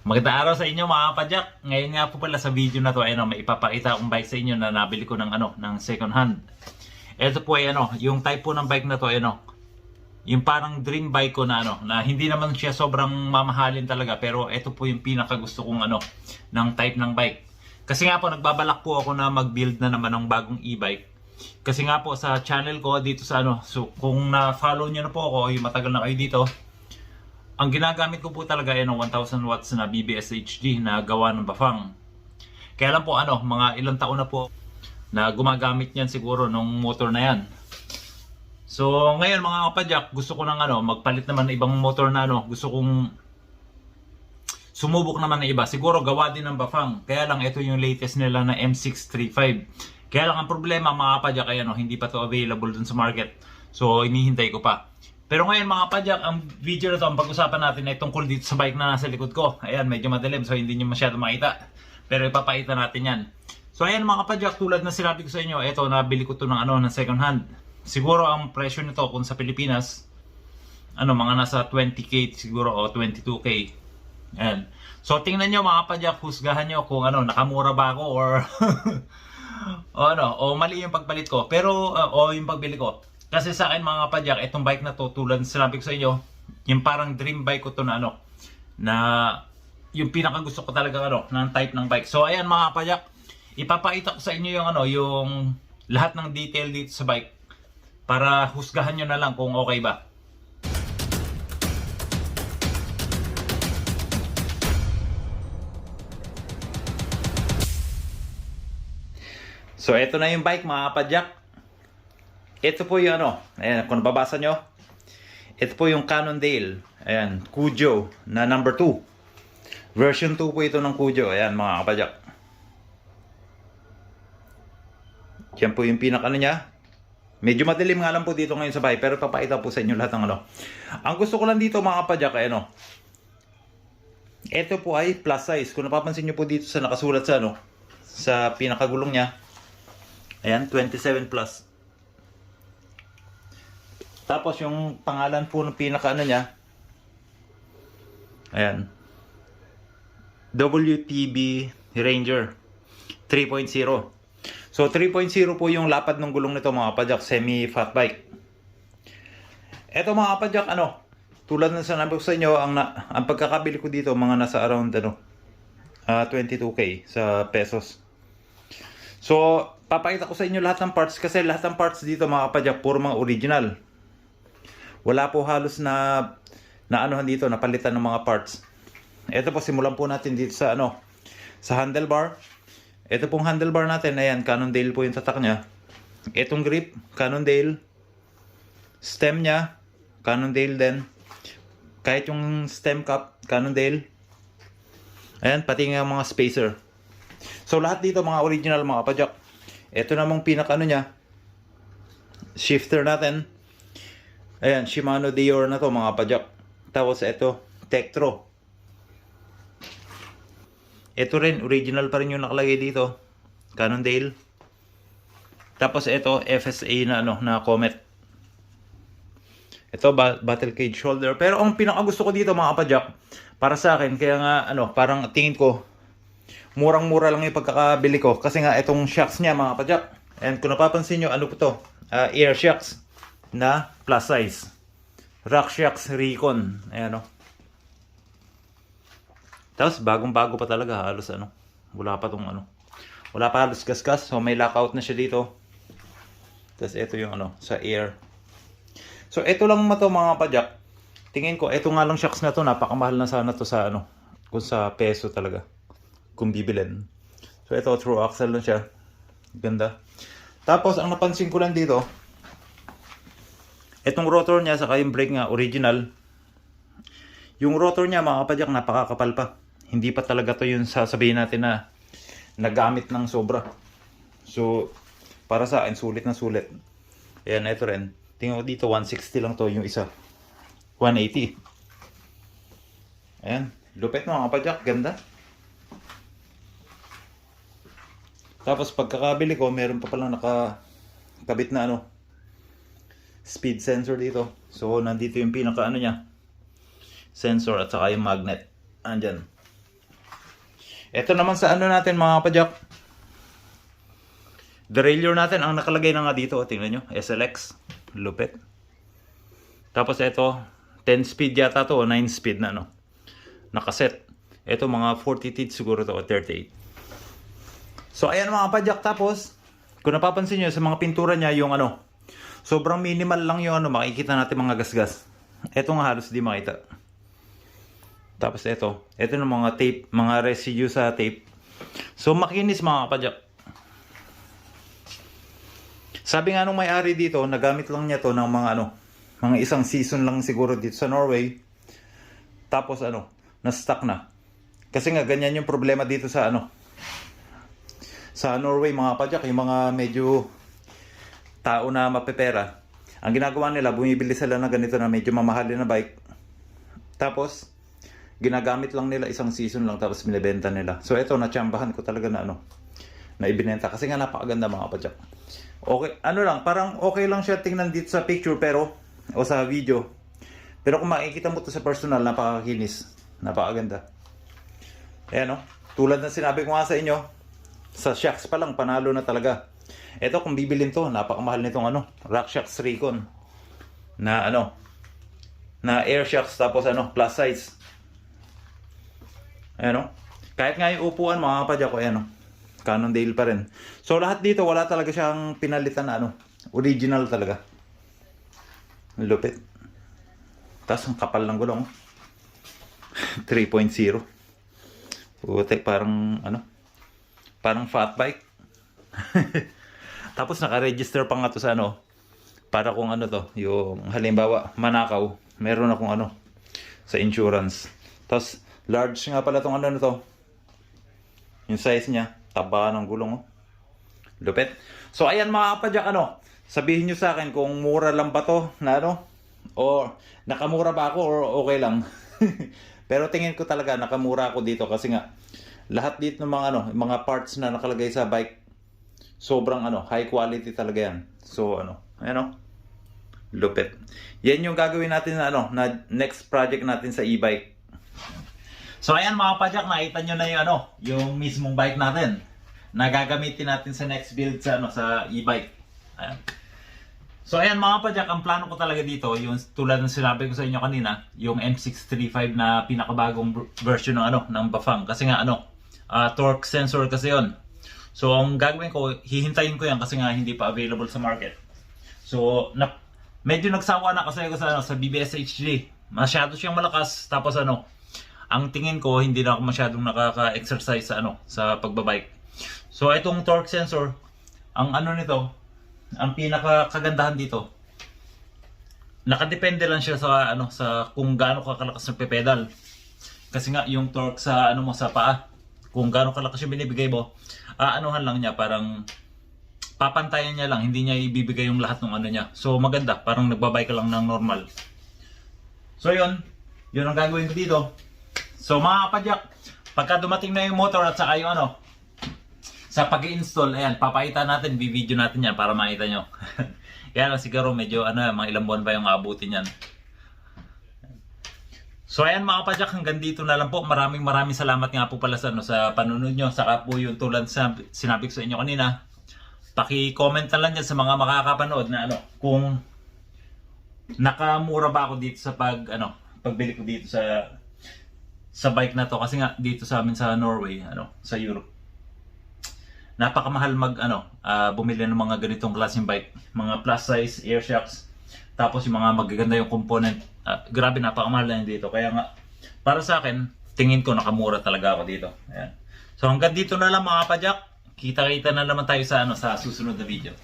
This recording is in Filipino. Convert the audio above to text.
Magandang araw sa inyo mga kapadyak. Ngayon nga po pala sa video na to ay may ipapakita akong bike sa inyo na nabili ko ng second hand. Ito po ay yung type po ng bike na to ay yung parang dream bike ko na na hindi naman siya sobrang mamahalin talaga, pero ito po yung pinaka gusto kong ng type ng bike. Kasi nga po nagbabalak po ako na mag-build na naman ng bagong e-bike. Kasi nga po sa channel ko dito sa so kung na-follow niyo na po ako, yung matagal na kayo dito, ang ginagamit ko po talaga ay 1000 watts na BBS HD na gawa ng Bafang. Kaya lang po mga ilang taon na po na gumagamit niyan siguro nung motor na yan. So ngayon mga kapadyak, gusto ko magpalit naman ng ibang motor na gusto kong sumubok naman ng iba. Siguro gawa din ng Bafang. Kaya lang ito yung latest nila na M635. Kaya lang ang problema mga kapadyak ay hindi pa to available dun sa market. So inihintay ko pa. Pero ngayon mga kapadyak, ang video na to, ang pag-usapan natin ay tungkol dito sa bike na nasa likod ko. Ayan, medyo madilim so hindi nyo masyado makita. Pero ipapakita natin yan. So ayan mga kapadyak, tulad na sinabi ko sa inyo, eto nabili ko to ng ng second hand. Siguro ang presyo nito kung sa Pilipinas, mga nasa 20k siguro o 22k. Ayan. So tingnan nyo mga kapadyak, husgahan nyo kung nakamura ba ako or o mali yung pagpalit ko. Pero o yung pagbili ko. Kasi sa akin mga kapadyak, itong bike na to, tulad sinabi ko sa inyo, yung parang dream bike ko to na na yung pinaka gusto ko talaga ng type ng bike. So ayan mga kapadyak, ipapakita ko sa inyo yung yung lahat ng detail dito sa bike para husgahan nyo na lang kung okay ba. So ito na yung bike mga kapadyak. Ito po yung ayan, kung nababasa nyo, ito po yung Cannondale, ayan, Kujo na number 2. Version 2 po ito ng Kujo, ayan mga kapadyak. Yan po yung pinaka niya. Medyo madilim nga lang po dito ngayon sa bahay, pero papakita po sa inyo lahat ng Ang gusto ko lang dito mga kapadyak ay ito po ay plus size. Kung napapansin nyo po dito sa nakasulat sa sa pinakagulong niya, ayan, 27 plus. Tapos yung pangalan po ng pinaka niya, ayan, WTB Ranger 3.0. So 3.0 po yung lapad ng gulong nito mga kapadyak, semi fat bike. Eto mga kapadyak, tulad ng sinabi ko sa inyo, ang pagkakabili ko dito mga nasa around 22k sa pesos. So papakita ko sa inyo lahat ng parts, kasi lahat ng parts dito mga kapadyak puro mga original. Wala po halos na dito, napalitan ng mga parts. Ito po, simulan po natin dito sa sa handlebar. Ito pong handlebar natin, ayan, Cannondale po yung tatak niya. Itong grip, Cannondale. Stem niya, Cannondale din. Kahit yung stem cap, Cannondale. Ayan, pati nga mga spacer. So lahat dito mga original mga kapadyak. Ito namang pinaka niya, shifter natin. Ayan, Shimano Dior na to mga kapadyak. Tapos ito, Tektro. Ito rin, original pa rin yung nakalagay dito, Cannondale. Tapos ito, FSA na na Comet. Ito, battle cage shoulder. Pero ang pinakagusto ko dito mga kapadyak, para sa akin, kaya nga parang tingin ko, murang-mura lang yung pagkakabili ko. Kasi nga itong shocks niya mga kapadyak. And kung napapansin nyo, po to? Air shocks na plus size. RockShox Recon. Ayan Tapos bagong-bago pa talaga, halos wala pa tong wala pa halos gasgas. So may lockout na siya dito. Tapos ito yung sa air. So ito lang to mga kapadyak. Tingin ko ito nga lang shocks na to, napakamahal na sana to sa kung sa peso talaga kung bibilin. So ito true axle lang siya. Ganda. Tapos ang napansin ko lang dito, itong rotor niya saka yung brake nga original. Yung rotor niya mga kapadyak napakakapal pa. Hindi pa talaga to yung sasabihin natin na nagamit ng sobra. So para sa akin sulit na sulit. Ayan, ito rin. Tingnan ko dito 160 lang to yung isa. 180. Ayan, lupit mga kapadyak, ganda. Tapos pagkakabili ko, meron pa palang nakakabit na speed sensor dito. So nandito yung pinaka niya, sensor at saka yung magnet. Andyan. Ito naman sa ano natin mga kapadyak. Derailleur natin, ang nakalagay na nga dito, tingnan nyo, SLX, lupit. Tapos ito, 10 speed yata to, o 9 speed na no. Nakaset. Ito mga 40 teeth siguro to, o 38. So ayan mga kapadyak, tapos, kung napapansin nyo sa mga pintura niya, yung ano, sobrang minimal lang yung ano, makikita natin mga gasgas. Ito nga halos di makita. Tapos ito ng mga tape, mga residue sa tape. So makinis mga kapadyak. Sabi nga nung may-ari dito, nagamit lang niya to ng mga ano, mga isang season lang siguro dito sa Norway. Tapos ano, na-stuck na. Kasi nga ganyan yung problema dito sa ano, sa Norway mga kapadyak, yung mga medyo tao na mapepera. Ang ginagawa nila, bumibili sila na ganito na medyo mamahalin na bike. Tapos, ginagamit lang nila isang season lang tapos binibenta nila. So ito, natsambahan ko talaga na ano, na ibinenta. Kasi nga napakaganda mga kapadyak. Okay, ano lang, parang okay lang siya tingnan dito sa picture pero, o sa video. Pero kung makikita mo to sa personal, napakakinis. Napakaganda. Ayan o, tulad ng sinabi ko nga sa inyo, sa shocks pa lang, panalo na talaga. Ito kung bibilin to, napakamahal nitong ano, RockShox Recon. Na ano, na air shocks tapos ano, plus size. Ayan o, kahit nga yung upuan mga kapadyak ko, ayan o. Cannondale pa rin. So lahat dito wala talaga siyang pinalitan na ano, original talaga. Lupit. Tapos ang kapal ng gulong. 3.0. Putek, parang ano, parang fat bike. Tapos naka-register pa nga to sa ano, para kung ano to, yung halimbawa manakaw, meron akong ano sa insurance. Tapos large nga pala tong ano na to. Yung size niya, taba ng gulong, oh. Lupit. So ayan mga kapadyak, ano, sabihin nyo sa akin kung mura lang ba to na ano, o nakamura ba ako or okay lang. Pero tingin ko talaga nakamura ako dito kasi nga lahat dito ng mga ano, mga parts na nakalagay sa bike, sobrang ano, high quality talaga yan. So ano, ayan oh, lupit. Yan yung gagawin natin na ano, na next project natin sa e-bike. So ayan mga kapadyak, nakita nyo na yung ano, yung mismong bike natin na gagamitin natin sa next build sa ano, sa e-bike. Ayan. So ayan mga kapadyak, ang plano ko talaga dito, yung tulad ng sinabi ko sa inyo kanina, yung M635 na pinakabagong version ng ano, ng Bafang. Kasi nga ano, torque sensor kasi yon. So ang gagawin ko, hihintayin ko yan kasi nga hindi pa available sa market. So medyo nagsawa na kasi ako sa ano, sa BBS HD. Masyado siyang malakas, tapos ano, ang tingin ko hindi na ako masyadong nakaka-exercise sa ano, sa pagbabike. So itong torque sensor, ang ano nito, ang pinaka-kagandahan dito, nakadepende lang siya sa ano, sa kung gaano kakalakas ng pedal. Kasi nga yung torque sa ano mo, sa paa, kung gaano kalakas yung binibigay mo, anuhan lang niya, parang papantayan niya lang, hindi niya ibibigay yung lahat ng ano niya. So maganda, parang nagbabike ka lang ng normal. So yun ang gagawin ko dito. So mga kapadyak, pagka dumating na yung motor at saka yung ano, sa pag-i-install, ayan, papakita natin, video natin yan para makita nyo. Kaya lang siguro medyo ano, mga ilang buwan pa yung aabutin yan. So ayan mga kapadyak, hanggang dito na lang po. Maraming salamat nga po pala sa, ano, sa panunod nyo. Saka po yung tulad sa sinabi ko sa inyo kanina, paki-comment na lang dyan sa mga makakapanood na ano, kung nakamura ba ako dito sa pagbili ko dito sa bike na to. Kasi nga dito sa amin sa Norway, ano, sa Europe, napakamahal bumili ng mga ganitong klaseng bike, mga plus size air shocks, tapos yung mga magaganda yung component, grabe napakamahal na yun dito. Kaya nga para sa akin, tingin ko nakamura talaga ako dito. Ayan. So hanggang dito na lang mga kapadyak, kita-kita na naman tayo sa sa susunod na video.